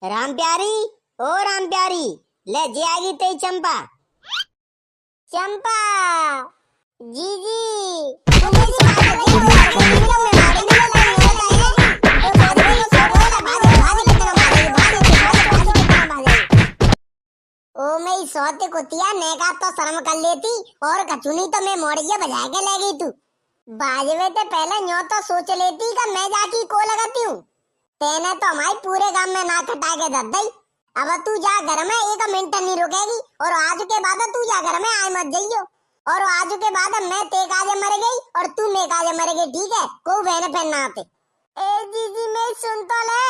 राम प्यारी, ओ राम प्यारी, ले जे आएगी तेरी चंपा। चंपा जी जी तुम्हें इस बात में मैं मारी नहीं लगी हो जाएगी तो सोच रही हो सब बोला भाजी भाजी कितना मारेगी भाजी कितना मारेगी। ओ मेरी सोते कुतिया नेका तो शर्म कर लेती और कचुनी तो मैं मोड़िया बजा के ले गई तू। बाजवे ते पहले न्यो तो सोच लेती कि मैं जाके को लगाती हूँ। तेने तो हमारे पूरे गांव में ना खटा के दे दी। अब तू जा घर में एक मिनट नहीं रुकेगी और आज के बाद तू जा घर में आए मत जाइयो। और आज के बाद मैं ते काजे मर गई और तू मैं काजे मर गई, ठीक है? को बहन फैन ना आते। ए जीजी मैं सुन तो ले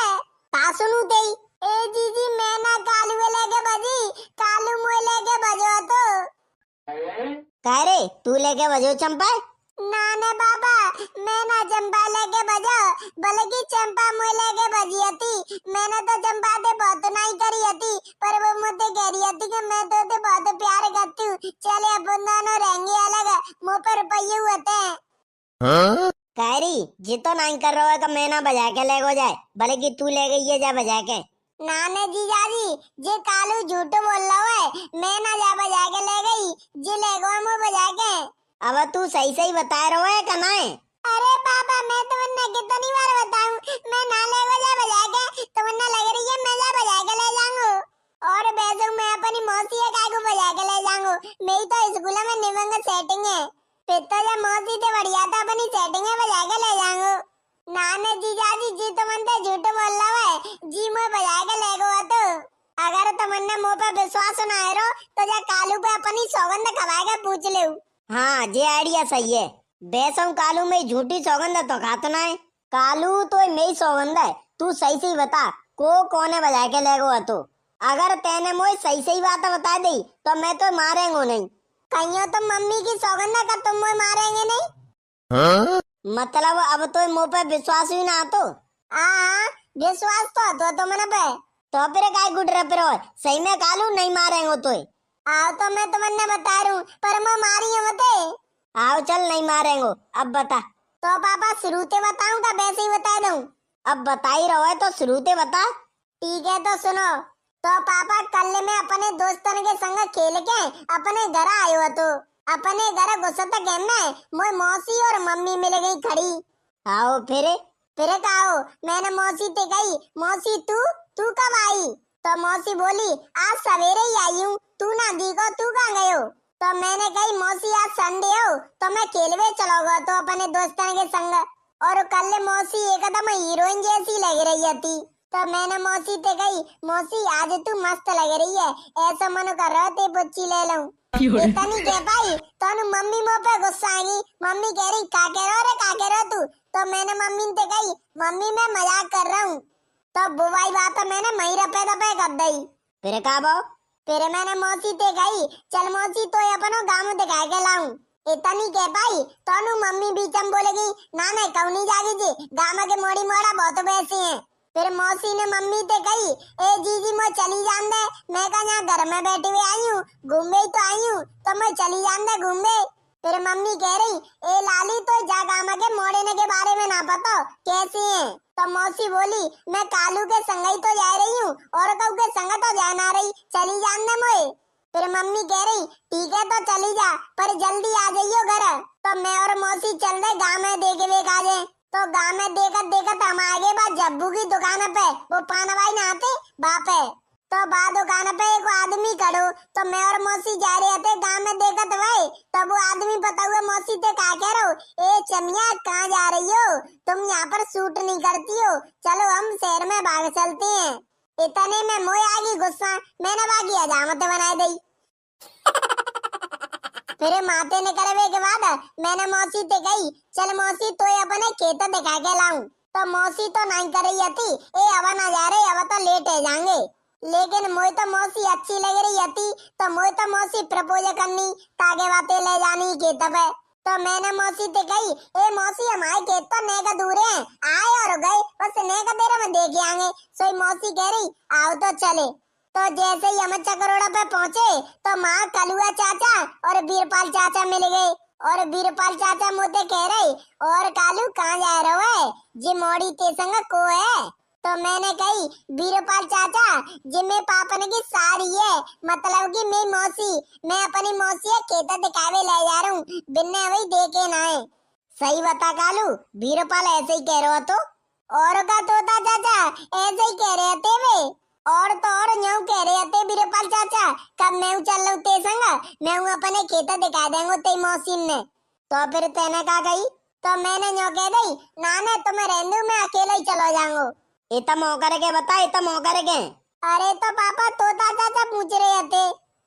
ता सुनू तेई। ए जीजी मैं ना कालू लेके बजी, कालू मुए लेके बजो तो कह रे तू लेके बजो चंपा। ना ना बाबा मैं ना चंपा लेके बजा बल्कि चंपा मुझे लेके बजी थी। मैंने तो चंपा ते बहुत नहीं करी थी पर वो मुझे कह रही थी कि मैं तो ते बहुत प्यार करती हूँ, चले अपन दोनों रहेंगे अलग, मुँह पर रुपये होते हैं। हाँ? कहरी जी तो नहीं कर रहा है कि मैं ना बजा के ले गो जाए बल्कि तू ले गई है जा बजा के। नाने जीजाजी जे कालू झूठ बोल रहा है, मैं ना जा बजा के ले गई जी ले गो मुँह बजा के। अब तू सही सही बता रहा है कि नहीं? अरे बाबा मैं तुमने कितनी बार बताऊं मैं ना ले बजा के तुमने लग रही है मैं जा बजा के ले जाऊंगा और बैठूं मैं अपनी मौसी का को बजा के ले जाऊंगा। मेरी तो स्कूल में निबंध सेटिंग है पिता जा मौसी ते बढ़िया था अपनी सेटिंग है बजा के ले जाऊंगा। नाने जीजाजी जी तुमने झूठ बोल रहा है जी मैं बजा के ले गो तो अगर तुमने मुंह पे विश्वास ना है तो जा कालू पे अपनी सौगंध खवा के पूछ ले। हाँ जे आइडिया सही है। बेसम कालू में झूठी सौगंध तो खातो ना है। कालू तो मेरी सौगंध है, तू सही सही बता को कोने बजा के ले गो तो। अगर तेने मोए सही सही बात बता दी तो मैं तो मारेंगे नहीं। कहियो तो मम्मी की सौगंध का तुम मोए मारेंगे नहीं। हाँ? मतलब अब तो मुंह पे विश्वास ही ना तो। हाँ विश्वास तो तुमने पे तो फिर काय गुड रहा फिर सही में कालू नहीं मारेंगे तो। आओ तो मैं तुमने बता रहा हूँ पर मैं मारी हूँ मते। आओ चल नहीं मारेंगे अब बता। तो पापा शुरूते बताऊँ का वैसे ही बता दूँ? अब बता ही रहो है तो शुरूते बता। ठीक है तो सुनो। तो पापा कल मैं अपने दोस्तों के संग खेल के अपने घर आयो तो अपने घर घुसत के में मोए मौसी और मम्मी मिल गई खड़ी। आओ फिर कहो मैंने मौसी ते कही मौसी तू कब आई? तो मौसी बोली आज सवेरे ही आई हूँ, तू ना दिखो तू कहाँ गए हो? तो मैंने कही मौसी आज संडे हो तो मैं खेलवे चलोगा तो अपने दोस्तों के संग। और कल मौसी एकदम हीरोइन जैसी लग रही थी तो मैंने मौसी ते कही मौसी आज तू मस्त लग रही है, ऐसा मन कर रहा ते पुच्ची ले लूं। इतनी कह पाई तो मम्मी मुँह पे गुस्सा आएगी। मम्मी कह रही का कह रहा तू? तो मैंने मम्मी ते कही मम्मी मैं मजाक कर रहा हूँ। तो बुवाई बात मैंने मही रपे कर दी। फिर का फिर मैंने मौसी ते गई चल मौसी तो अपनो गाँव दिखा के लाऊं। इतनी कह पाई तो मम्मी बीचम बोलेगी ना नहीं कहूँ नहीं जागी जी गाँव के मोड़ी मोड़ा बहुत वैसे हैं। फिर मौसी ने मम्मी ते कही ए जीजी मैं चली जान दे, मैं कहा यहाँ घर में बैठी हुई आई हूँ घूमे ही तो आई हूँ तो मैं चली जान दे घूमे। फिर मम्मी कह रही ए लाली तो जा गाँव के मोड़े के बारे में ना पता कैसे हैं? तो मौसी बोली मैं कालू के संग ही तो जा रही हूँ और कऊ के संग तो जा ना रही, चली जान दे मोए। फिर मम्मी कह रही ठीक है तो चली जा पर जल्दी आ जाइयो घर। तो मैं और मौसी चल रहे गाँव में देखे वे काजे। तो गाँव में देखत हम आगे बाद जब्बू की दुकान पे वो पानवाई ना आते बाप है तो बा दुकान पे एक आदमी खड़ो तो मैं और मौसी जा रहे थे गाँव में देखत भाई तब वो आदमी पता हुआ मौसी ते का कह रहा हो ए चमिया कहाँ जा रही हो, तुम यहाँ पर सूट नहीं करती हो, चलो हम शहर में भाग चलते हैं। इतने में मोए आ गई गुस्सा, मैंने बाकी हजामत बनाई दी। फिर माते ने करवे के बाद मैंने मौसी ते गई चल मौसी तो अपने खेत दिखा के लाऊं। तो मौसी तो नहीं कर रही थी ए अब ना जा रहे अब तो लेट है जाएंगे। लेकिन मोए तो मौसी अच्छी लग रही थी तो मोए तो मौसी प्रपोज करनी तागे बातें ले जानी खेत पे। तो मैंने मौसी ते कही ए मौसी हमारे खेत तो नेक दूर है आए और गए बस नेक देर में देखे आएंगे। सोई मौसी कह रही आओ तो चले। तो जैसे ही हम चकरोड़ा पे पहुँचे तो माँ कलुआ चाचा और बीरपाल चाचा मिल गए और बीरपाल चाचा मुझे कह रहे और कालू कहाँ जा रहे हो है जी मोड़ी ते संग को है। तो तो मैंने कही बीरपाल चाचा जिम्मे पापन की सारी है, मतलब कि मैं मौसी, मैं अपनी मौसी खेत दिखावे ले जा रहा हूँ, बिन्ने वही देखे ना है। सही बता कालू, बीरपाल ऐसे ही कह रहे हो तो? और का तोता चाचा ऐसे ही कह रहे थे वे, और तो और यूं कह रहे थे बीरपाल चाचा, कब मैं चल रहा ते संग, मैं अपने खेत दिखा देंगे ते मौसी ने। तो फिर तेने कहा गई? तो मैंने यूं कह दी ना ना तुम रहने दो, मैं अकेला ही चलो जाऊंगा। इतना मौका के बता, इतना मौका के। अरे तो पापा तोता चाचा पूछ रहे थे।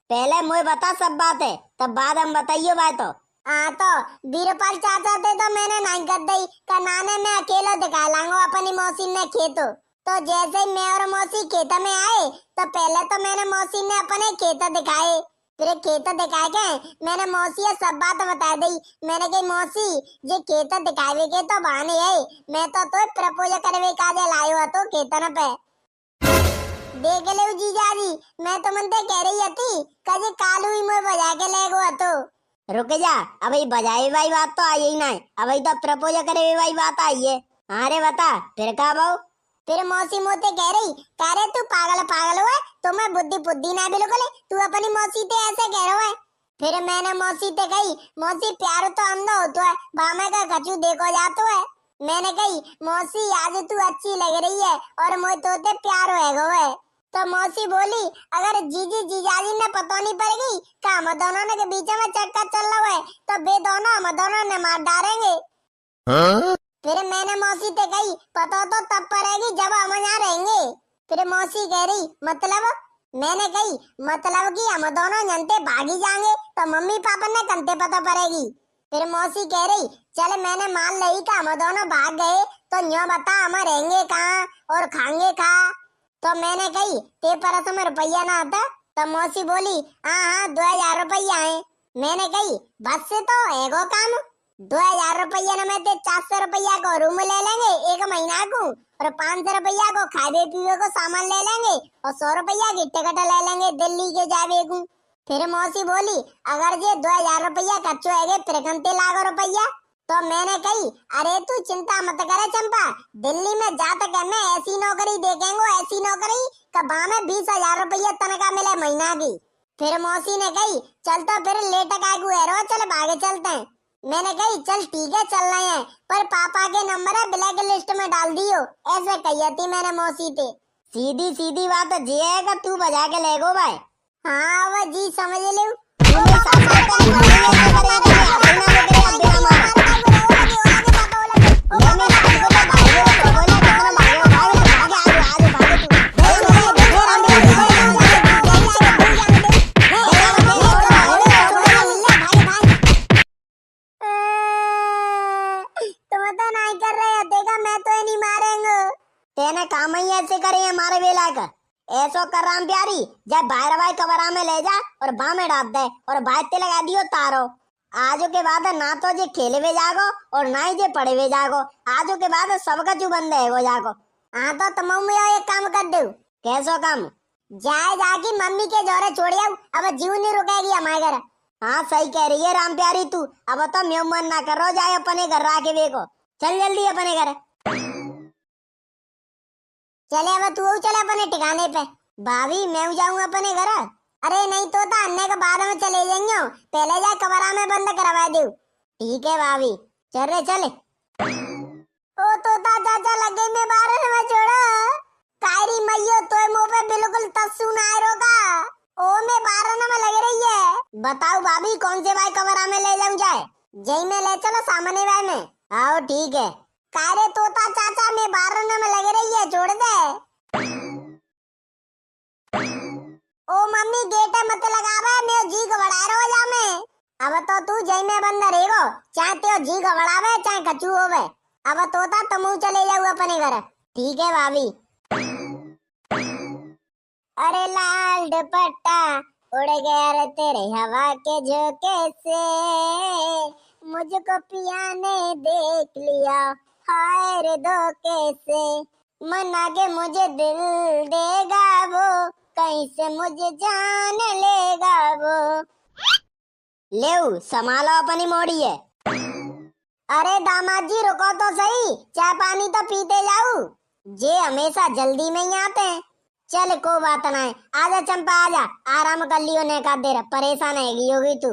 पहले मुझे बता सब बात है, तब बाद हम बताइयो बात। तो हाँ तो बीरपाल चाचा थे तो मैंने नहीं कर दी का नाने मैं अकेला दिखा लाऊंगा अपनी मौसी ने खेत। तो जैसे ही मैं और मौसी खेत में आए तो पहले तो मैंने मौसी ने अपने खेत दिखाए, फिर खेत दिखा के मैंने मौसी सब बात बता दी। मैंने कही मौसी जे खेत दिखावे के तो बहाने है, मैं तो प्रपोज करवे का दे लायो तो खेतन पे देख ले जीजा जी, मैं तो मनते कह रही थी कजे कालू ही मुझे बजा के ले गो तो। रुक जा, अभी बजाई भाई बात तो आई ही ना, अभी तो प्रपोज करे भाई बात आई है। अरे बता फिर का बहु? फिर मौसी मोते कह रही करे तू पागल पागल हुआ, तुम्हें बुद्धि बुद्धि ना बिल्कुल, तू अपनी मौसी ते ऐसे कह रहा है। फिर मैंने मौसी ते कही मौसी प्यार तो अंधा होता है, बामे का कचू देखो जातो है। मैंने कही मौसी आज तू अच्छी लग रही है और मुझे तोते प्यार होएगा है। तो मौसी बोली अगर जीजी जीजाजी ने पता नहीं पड़ेगी का हम दोनों ने के बीच में चक्कर चल रहा है तो बे दोनों हम दोनों ने मार डालेंगे। हाँ? फिर मैंने मौसी से कही पता तो तब पड़ेगी जब हम यहाँ रहेंगे। फिर मौसी कह रही मतलब? मैंने कही मतलब कि हम दोनों जनते भागी जाएंगे तो मम्मी पापा ने कंते पता पड़ेगी। फिर मौसी कह रही चल मैंने मान ली का हम दोनों भाग गए तो यूं बता हम रहेंगे कहाँ और खाएंगे कहाँ। तो मैंने कही ते परस में रुपया ना आता। तो मौसी बोली हाँ हाँ 2000 रुपया है। मैंने कही बस से तो एगो काम, 2000 रुपया न में ते 400 रुपया को रूम ले लेंगे एक महीना को, और 500 रुपया को खाने पीने को सामान ले लेंगे और 100 रुपया की टिकट ले लेंगे दिल्ली के जावे को। फिर मौसी बोली अगर ये 2000 रुपया खर्चो है फिर कंते लाखों रुपया। तो मैंने कही अरे तू चिंता मत करे चंपा, दिल्ली में जा तक मैं ऐसी नौकरी देखेंगे, ऐसी नौकरी कबा में 20,000 रुपया तनख्वाह मिले महीना की। फिर मौसी ने कही चल तो फिर लेट का चल भागे चलते हैं। मैंने कही चल ठीक है चल रहे हैं, पर पापा के नंबर है ब्लैक लिस्ट में डाल दियो, ऐसे कही थी मैंने मौसी से। सीधी सीधी बात जी है तू बजा के ले गो भाई। हाँ वो जी समझ ले तेने काम ही ऐसे करे हमारे बेला का ऐसो कर राम प्यारी जब बाहर भाई कबरा में ले जा और बा में डाल दे और बाहर ते लगा दियो तारो। आजो के बाद ना तो जे खेले वे जागो और ना ही जे पढ़े वे जागो, आजो के बाद सबका चू बंद है वो जागो। हाँ तो तुम एक काम कर दो। कैसो काम? जाए जाके मम्मी के जोरे छोड़ आओ, अब जीव नहीं रुकेगी हमारे घर। हाँ सही कह रही है राम प्यारी तू, अब तो म्यों मन ना करो, जाए अपने घर आके देखो, चल जल्दी अपने घर। चले अब तू चले अपने ठिकाने पे। भाभी मैं जाऊंगा अपने घर। अरे नहीं तो अन्य के बाद में चले जाएंगे, पहले जा कमरा में बंद करवा दो। ठीक है भाभी चल रे चले। ओ तोता चाचा लगे में बारह में छोड़ा कायरी मैयो तो मुंह पे बिल्कुल तस्सू ना रोका। ओ मैं बारह में लग रही है। बताओ भाभी कौन से भाई कमरा में ले जाऊं जाए? जई में ले चलो सामने भाई में। आओ ठीक है। कारे तोता चाचा में 12 में लग रही है छोड़ दे। ओ मम्मी गेट मत लगावे, मैं जी घबरा रहा जा में। अब तो तू जई में बंद रहेगो, चाहे तो जी घबरावे चाहे कचू होवे। अब तोता तुम चले जाओ अपने घर। ठीक है भाभी। अरे लाल दुपट्टा उड़ गया रे तेरे हवा के झोंके से, मुझको पिया ने देख लिया हाय रे धोखे से, मन आगे मुझे दिल देगा वो, कहीं से मुझे जान लेगा वो। लेऊ संभालो अपनी मोड़ी है। अरे दामाद जी रुको तो सही, चाय पानी तो पीते जाओ। जे हमेशा जल्दी में ही आते हैं। चल को बात ना है, आजा चंपा आजा, आराम कर लियो ने का देर परेशान हैगी होगी तू।